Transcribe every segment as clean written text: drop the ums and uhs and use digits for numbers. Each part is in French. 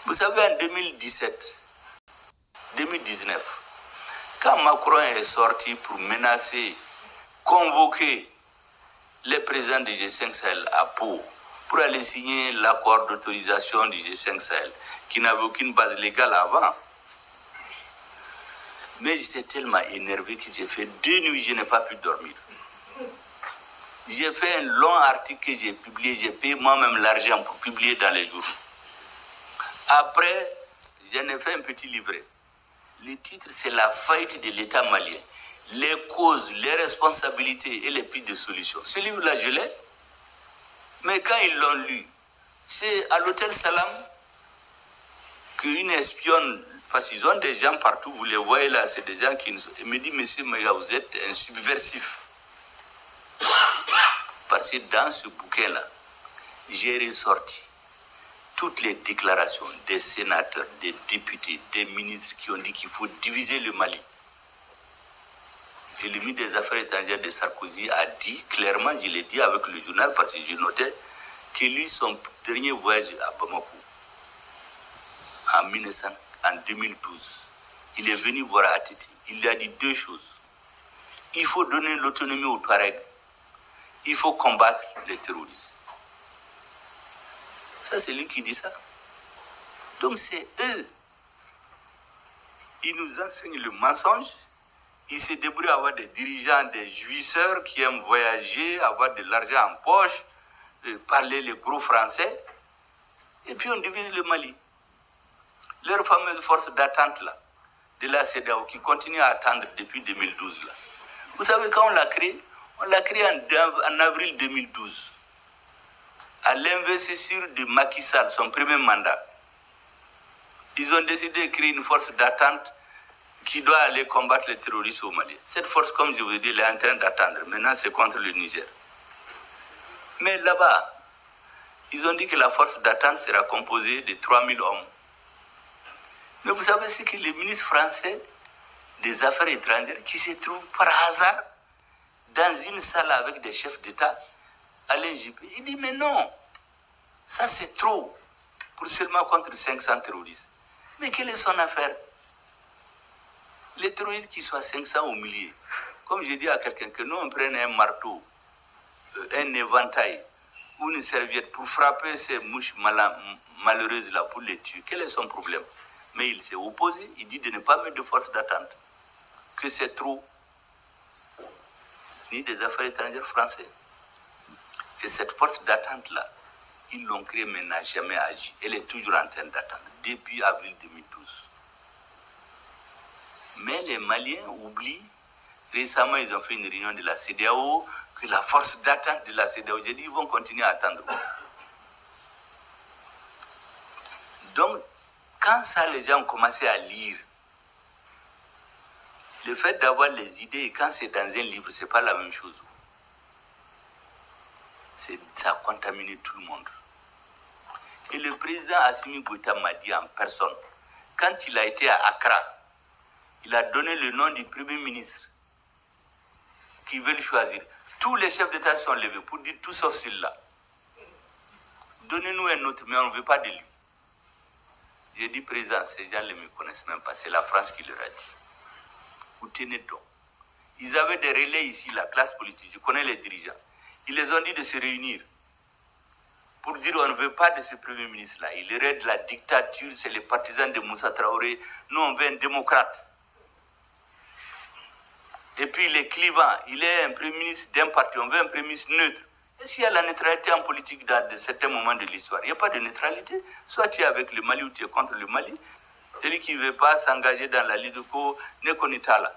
Vous savez, en 2019, quand Macron est sorti pour menacer, convoquer les présidents du G5 Sahel à Pau pour aller signer l'accord d'autorisation du G5 Sahel, qui n'avait aucune base légale avant. Mais j'étais tellement énervé que j'ai fait 2 nuits, je n'ai pas pu dormir. J'ai fait un long article que j'ai publié, j'ai payé moi-même l'argent pour publier dans les journaux. Après, j'en ai fait un petit livret. Le titre, c'est La faillite de l'État malien. Les causes, les responsabilités et les pistes de solutions. Ce livre-là, je l'ai. Mais quand ils l'ont lu, c'est à l'hôtel Salam qu'une espionne, parce qu'ils ont des gens partout, vous les voyez là, c'est des gens qui ils me disent, monsieur Maïga, vous êtes un subversif. Parce que dans ce bouquin-là, j'ai ressorti toutes les déclarations des sénateurs, des députés, des ministres qui ont dit qu'il faut diviser le Mali. Et le ministre des Affaires étrangères de Sarkozy a dit clairement, je l'ai dit avec le journal parce que je notais, que lui, son dernier voyage à Bamako, en 2012, il est venu voir Atiti. Il lui a dit 2 choses. Il faut donner l'autonomie aux Touaregs. Il faut combattre les terroristes. Ça, c'est lui qui dit ça. Donc, c'est eux. Ils nous enseignent le mensonge. Ils se débrouillent à avoir des dirigeants, des jouisseurs qui aiment voyager, avoir de l'argent en poche, parler les gros français. Et puis, on divise le Mali. Leur fameuse force d'attente, là, de la CEDEAO, qui continue à attendre depuis 2012, là. Vous savez, quand on l'a créé en avril 2012. À l'investiture de Macky Sall, son premier mandat, ils ont décidé de créer une force d'attente qui doit aller combattre les terroristes au Mali. Cette force, comme je vous ai dit, elle est en train d'attendre. Maintenant, c'est contre le Niger. Mais là-bas, ils ont dit que la force d'attente sera composée de 3000 hommes. Mais vous savez ce que le ministre français des Affaires étrangères, qui se trouve par hasard dans une salle avec des chefs d'État, Alain Juppé, il dit, mais non, ça c'est trop pour seulement contre 500 terroristes. Mais quelle est son affaire? Les terroristes qui soient 500 au millier, comme je dis à quelqu'un, que nous on prenne un marteau, un éventail ou une serviette pour frapper ces mouches malheureuses là, pour les tuer, quel est son problème? Mais il s'est opposé, il dit de ne pas mettre de force d'attente, que c'est trop, ni des affaires étrangères français. Et cette force d'attente-là, ils l'ont créée mais n'a jamais agi. Elle est toujours en train d'attendre, depuis avril 2012. Mais les Maliens oublient, récemment ils ont fait une réunion de la CEDEAO, que la force d'attente de la CEDEAO, j'ai dit, ils vont continuer à attendre. Donc, quand ça, les gens ont commencé à lire, le fait d'avoir les idées, quand c'est dans un livre, ce n'est pas la même chose. Ça a contaminé tout le monde. Et le président Assimi Goïta m'a dit en personne, quand il a été à Accra, il a donné le nom du premier ministre qu'ils veulent choisir. Tous les chefs d'État sont levés pour dire tout sauf celui-là. Donnez-nous un autre, mais on ne veut pas de lui. J'ai dit, président, ces gens ne me connaissent même pas, c'est la France qui leur a dit. Vous tenez donc. Ils avaient des relais ici, la classe politique, je connais les dirigeants. Ils les ont dit de se réunir pour dire on ne veut pas de ce premier ministre-là. Il est de la dictature, c'est les partisans de Moussa Traoré. Nous, on veut un démocrate. Et puis il est clivant, il est un premier ministre d'un parti, on veut un premier ministre neutre. Est-ce qu'il y a la neutralité en politique dans certains moments de l'histoire? Il n'y a pas de neutralité. Soit tu es avec le Mali ou tu es contre le Mali. Celui qui ne veut pas s'engager dans la Lidoco, Nekonitala.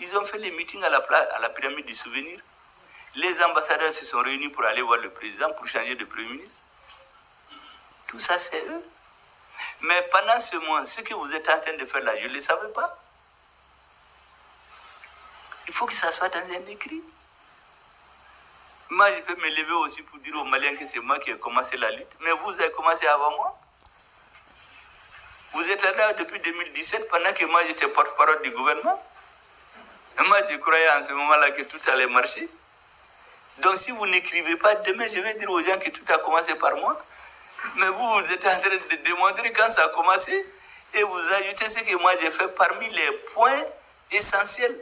Ils ont fait les meetings à la pyramide du souvenir. Les ambassadeurs se sont réunis pour aller voir le président, pour changer de premier ministre. Tout ça, c'est eux. Mais pendant ce moment, ce que vous êtes en train de faire là, je ne le savais pas. Il faut que ça soit dans un écrit. Moi, je peux me lever aussi pour dire aux Maliens que c'est moi qui ai commencé la lutte. Mais vous avez commencé avant moi. Vous êtes là depuis 2017, pendant que moi, j'étais porte-parole du gouvernement. Et moi, je croyais en ce moment-là que tout allait marcher. Donc, si vous n'écrivez pas, demain, je vais dire aux gens que tout a commencé par moi. Mais vous êtes en train de démontrer quand ça a commencé et vous ajoutez ce que moi j'ai fait parmi les points essentiels.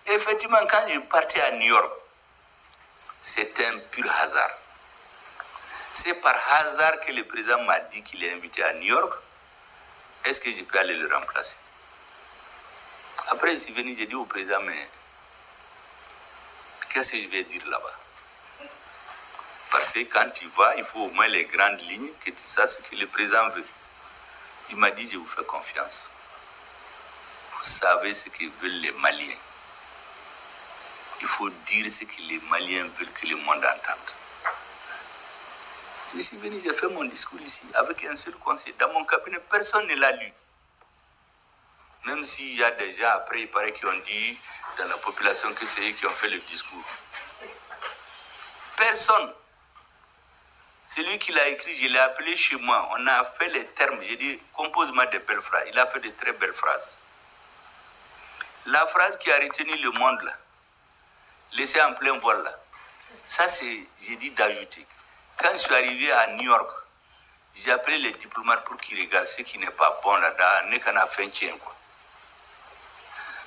Effectivement, quand je partais à New York, c'était un pur hasard. C'est par hasard que le président m'a dit qu'il est invité à New York. Est-ce que je peux aller le remplacer? Après, je suis venu, j'ai dit au président, mais qu'est-ce que je vais dire là-bas? Parce que quand tu vas, il faut au moins les grandes lignes, que tu saches ce que le président veut. Il m'a dit, je vous fais confiance. Vous savez ce que veulent les Maliens. Il faut dire ce que les Maliens veulent que le monde entende. Je suis venu, j'ai fait mon discours ici avec un seul conseil. Dans mon cabinet, personne ne l'a lu. Même s'il y a des gens, après, il paraît qu'ils ont dit dans la population que c'est eux qui ont fait le discours. Personne. Celui qui l'a écrit, je l'ai appelé chez moi. On a fait les termes. J'ai dit, compose-moi des belles phrases. Il a fait de très belles phrases. La phrase qui a retenu le monde, là, laissé en plein vol, là, ça, c'est, j'ai dit d'ajouter. Quand je suis arrivé à New York, j'ai appelé les diplomates pour qu'ils regardent ce qui n'est pas bon là-dedans, n'est qu'en a fait un tien, quoi.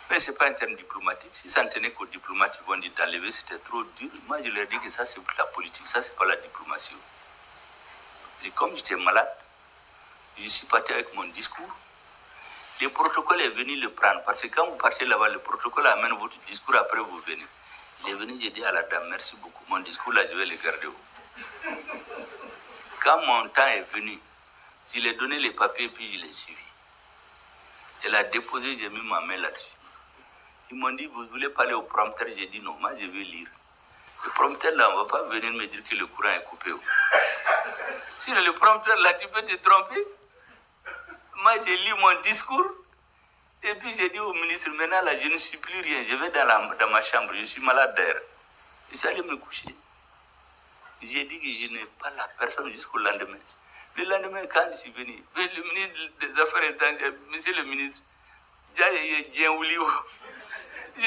Mais ce n'est pas un terme diplomatique. Si ça ne tenait qu'aux diplomates, ils vont dire d'enlever, c'était trop dur. Moi, je leur ai dit que ça, c'est la politique, ça, c'est pas la diplomatie. Et comme j'étais malade, je suis parti avec mon discours. Le protocole est venu le prendre. Parce que quand vous partez là-bas, le protocole amène votre discours, après vous venez. Il est venu, j'ai dit à la dame, merci beaucoup. Mon discours, là, je vais le garder. Quand mon temps est venu, je lui ai donné les papiers et puis je l'ai suivi. Elle a déposé, j'ai mis ma main là-dessus. Ils m'ont dit, vous voulez parler au prompteur? J'ai dit non, moi je vais lire. Le prompteur là, on ne va pas venir me dire que le courant est coupé. Si le prompteur là, tu peux te tromper. Moi j'ai lu mon discours et puis j'ai dit au ministre, maintenant là, je ne suis plus rien. Je vais dans ma chambre, je suis malade d'air. Je suis allé me coucher. J'ai dit que je n'ai pas la personne jusqu'au lendemain. Le lendemain, quand je suis venu, le ministre des Affaires étrangères, monsieur le ministre, j'ai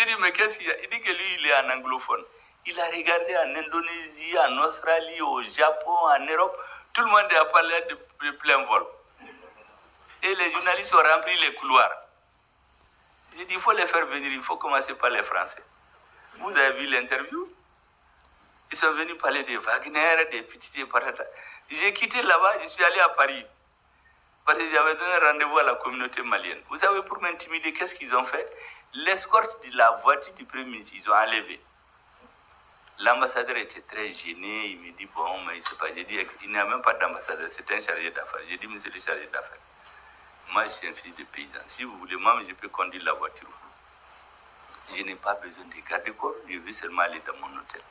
dit, mais qu'est-ce qu'il y a? Il dit que lui, il est un anglophone. Il a regardé en Indonésie, en Australie, au Japon, en Europe. Tout le monde a parlé de plein vol. Et les journalistes ont rempli les couloirs. J'ai dit, il faut les faire venir, il faut commencer par les Français. Vous avez vu l'interview? Ils sont venus parler de Wagner, des petits patatas. J'ai quitté là-bas, je suis allé à Paris. Parce que j'avais donné rendez-vous à la communauté malienne. Vous savez, pour m'intimider, qu'est-ce qu'ils ont fait? L'escorte de la voiture du Premier ministre, ils ont enlevé. L'ambassadeur était très gêné. Il me dit, bon, mais il ne sait pas. J'ai dit, il n'y a même pas d'ambassadeur, c'est un chargé d'affaires. J'ai dit, monsieur le chargé d'affaires, moi, je suis un fils de paysan. Si vous voulez, moi, je peux conduire la voiture. Je n'ai pas besoin de garde-corps, je veux seulement aller dans mon hôtel.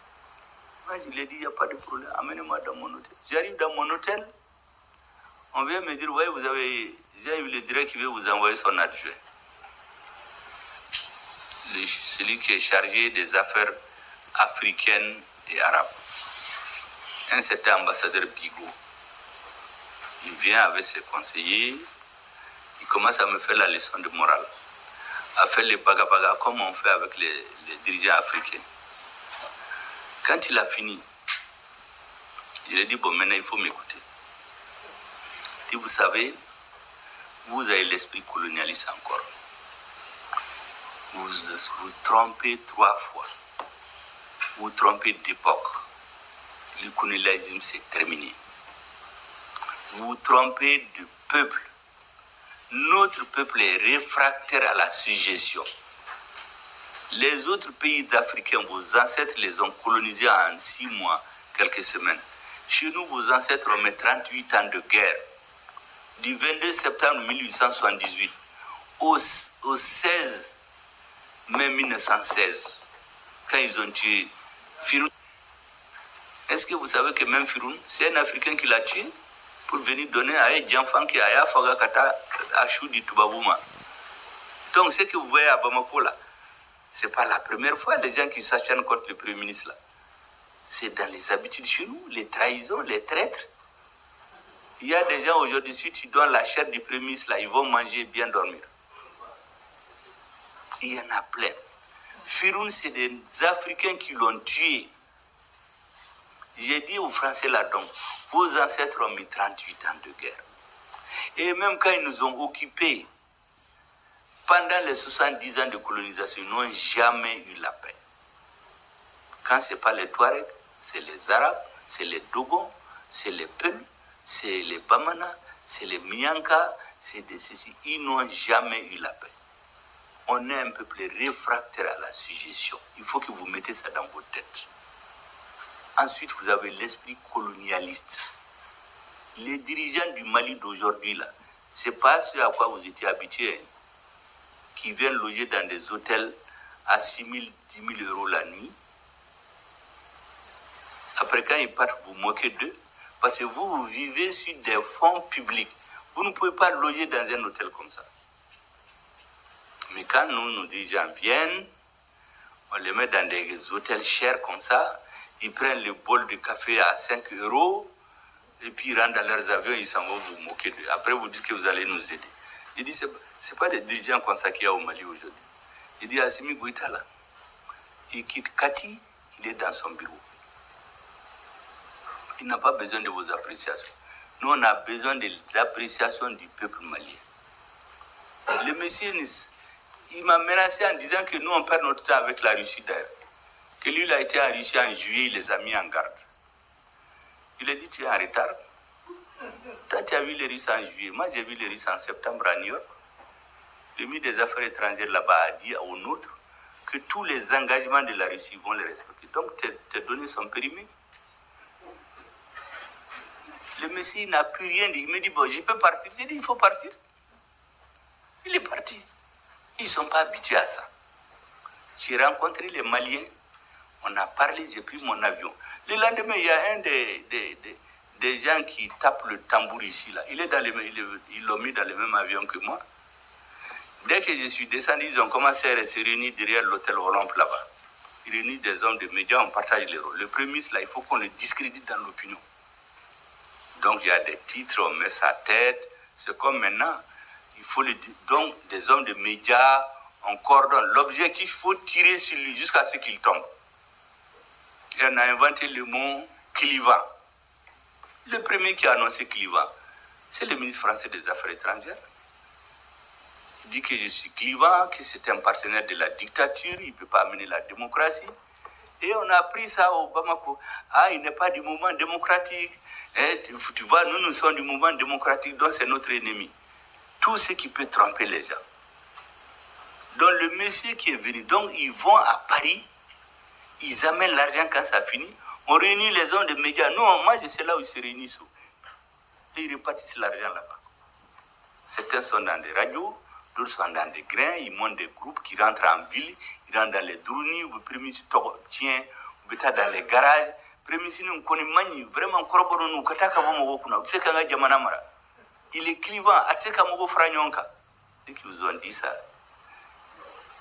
Moi, je lui ai dit, il n'y a pas de problème, amenez-moi dans mon hôtel. J'arrive dans mon hôtel, on vient me dire, ouais, j'ai eu le directeur qui veut vous envoyer son adjoint. Celui qui est chargé des affaires africaines et arabes. Un certain ambassadeur Bigot. Il vient avec ses conseillers, il commence à me faire la leçon de morale, à faire les baga-baga comme on fait avec les dirigeants africains. Quand il a fini, il a dit, bon, maintenant il faut m'écouter. Il dit, vous savez, vous avez l'esprit colonialiste encore. Vous vous trompez 3 fois. Vous vous trompez d'époque. Le colonialisme, c'est terminé. Vous vous trompez de peuple. Notre peuple est réfractaire à la suggestion. Les autres pays africains, vos ancêtres les ont colonisés en 6 mois, quelques semaines. Chez nous, vos ancêtres ont mis 38 ans de guerre. Du 22 septembre 1878 au 16 mai 1916, quand ils ont tué Firoun. Est-ce que vous savez que même Firoun, c'est un Africain qui l'a tué pour venir donner à un enfant qui a Fagakata à Choudi Toubabouma. Donc, ce que vous voyez à Bamako là, ce n'est pas la première fois les gens qui s'acharnent contre le Premier ministre là. C'est dans les habitudes chez nous, les trahisons, les traîtres. Il y a des gens aujourd'hui, si tu donnes la chair du Premier ministre là, ils vont manger et bien dormir. Il y en a plein. Firoun, c'est des Africains qui l'ont tué. J'ai dit aux Français là donc, vos ancêtres ont mis 38 ans de guerre. Et même quand ils nous ont occupés, pendant les 70 ans de colonisation, ils n'ont jamais eu la paix. Quand ce n'est pas les Touaregs, c'est les Arabes, c'est les Dogons, c'est les Peul, c'est les Bamana, c'est les Mianka, c'est des ceci. Ils n'ont jamais eu la paix. On est un peuple réfractaire à la suggestion. Il faut que vous mettez ça dans vos têtes. Ensuite, vous avez l'esprit colonialiste. Les dirigeants du Mali d'aujourd'hui, là, ce n'est pas ce à quoi vous étiez habitués, hein, qui viennent loger dans des hôtels à 6 000, 10 000 euros la nuit. Après, quand ils partent, vous moquez d'eux, parce que vous vivez sur des fonds publics. Vous ne pouvez pas loger dans un hôtel comme ça. Mais quand nos dirigeants viennent, on les met dans des hôtels chers comme ça, ils prennent le bol de café à 5 euros, et puis ils rentrent dans leurs avions, ils s'en vont vous moquer d'eux. Après, vous dites que vous allez nous aider. J'ai dit, ce n'est pas des dirigeants comme ça qu'il y a au Mali aujourd'hui. J'ai dit, Assimi Goïta là, il quitte Kati, il est dans son bureau. Il n'a pas besoin de vos appréciations. Nous, on a besoin des appréciations du peuple malien. Le monsieur, il m'a menacé en disant que nous, on perd notre temps avec la Russie d'ailleurs. Que lui, il a été en Russie en juillet, il les a mis en garde. Il a dit, tu es en retard. Toi, tu as vu les Russes en juillet. Moi, j'ai vu les Russes en septembre à New York. Le ministre des Affaires étrangères là-bas a dit aux nôtres que tous les engagements de la Russie vont les respecter. Donc, tes données sont périmées. Le monsieur n'a plus rien dit. Il me dit, bon, je peux partir. J'ai dit, il faut partir. Il est parti. Ils ne sont pas habitués à ça. J'ai rencontré les Maliens. On a parlé, j'ai pris mon avion. Le lendemain, il y a un des gens qui tape le tambour ici. Là. Ils l'ont mis dans le même avion que moi. Dès que je suis descendu, ils ont commencé à se réunir derrière l'hôtel Olympe là-bas. Ils réunissent des hommes de médias, on partage les rôles. Le premier ministre, là, il faut qu'on le discrédite dans l'opinion. Donc, il y a des titres, on met sa tête. C'est comme maintenant. Il faut donc, des hommes de médias, on coordonne. L'objectif, il faut tirer sur lui jusqu'à ce qu'il tombe. Et on a inventé le mot clivant. Le premier qui a annoncé clivant, c'est le ministre français des Affaires étrangères. Il dit que je suis clivant, que c'est un partenaire de la dictature, il ne peut pas amener la démocratie. Et on a appris ça au Bamako. Ah, il n'est pas du mouvement démocratique. Et tu vois, nous sommes du mouvement démocratique, donc c'est notre ennemi. Tout ce qui peut tromper les gens. Donc le monsieur qui est venu, donc ils vont à Paris, ils amènent l'argent quand ça finit, on réunit les hommes de médias. Non, moi je sais là où ils se réunissent. Et ils répartissent l'argent là-bas. Certains sont dans des radios, d'autres sont dans des grains, ils montent des groupes qui rentrent en ville, ils rentrent dans les drounies, ou tiens, ou dans les garages. Vraiment, il est clivant. Dès qu'ils vous ont dit ça,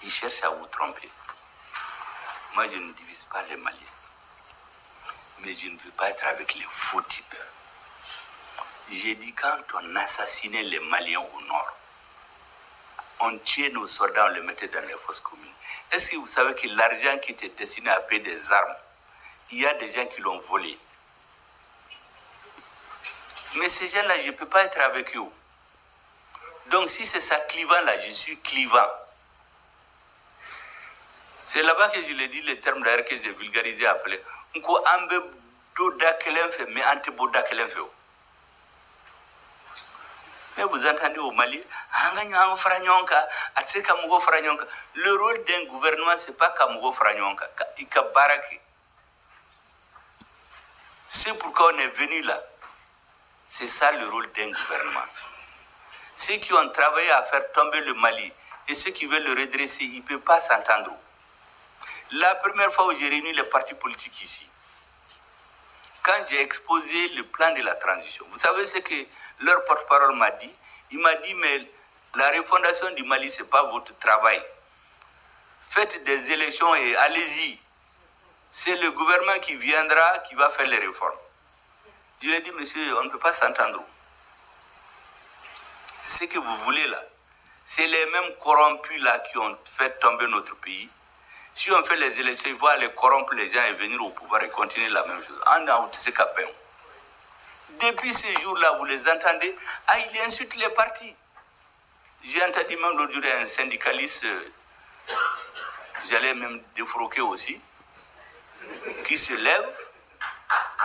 ils cherchent à vous tromper. Moi, je ne divise pas les Maliens. Mais je ne veux pas être avec les faux types. J'ai dit, quand on assassinait les Maliens au nord, on tuait nos soldats, on les mettait dans les fosses communes. Est-ce que vous savez que l'argent qui était destiné à payer des armes, il y a des gens qui l'ont volé? Mais ces gens-là, je ne peux pas être avec eux. Donc si c'est ça clivant-là, je suis clivant. C'est là-bas que je l'ai dit, le terme d'ailleurs que j'ai vulgarisé appelé. Mais vous entendez au Mali, le rôle d'un gouvernement, ce n'est pas Kamugo Franyonka, Ikabaraki. C'est pourquoi on est venu là. C'est ça le rôle d'un gouvernement. Ceux qui ont travaillé à faire tomber le Mali et ceux qui veulent le redresser, ils ne peuvent pas s'entendre. La première fois où j'ai réuni les partis politiques ici, quand j'ai exposé le plan de la transition, vous savez ce que leur porte-parole m'a dit? Il m'a dit, mais la refondation du Mali, ce n'est pas votre travail. Faites des élections et allez-y. C'est le gouvernement qui viendra, qui va faire les réformes. Je lui ai dit, monsieur, on ne peut pas s'entendre. Ce que vous voulez là, c'est les mêmes corrompus là qui ont fait tomber notre pays. Si on fait les élections, il faut aller corrompre les gens et venir au pouvoir et continuer la même chose. Depuis ces jours-là, vous les entendez, il insulte les partis. J'ai entendu même l'autre jour un syndicaliste, j'allais même défroquer aussi, qui se lève,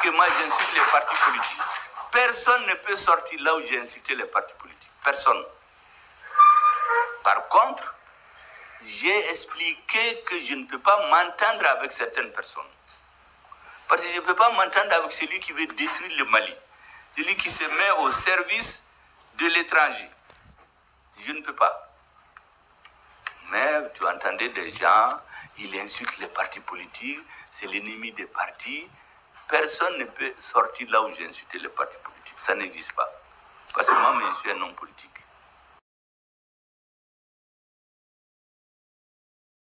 que moi j'insulte les partis politiques. Personne ne peut sortir là où j'ai insulté les partis politiques. Personne. Par contre, j'ai expliqué que je ne peux pas m'entendre avec certaines personnes. Parce que je ne peux pas m'entendre avec celui qui veut détruire le Mali. Celui qui se met au service de l'étranger. Je ne peux pas. Mais tu entendais des gens, ils insultent les partis politiques, c'est l'ennemi des partis. Personne ne peut sortir là où j'ai insulté les partis politiques. Ça n'existe pas. Parce que moi, je suis un homme politique.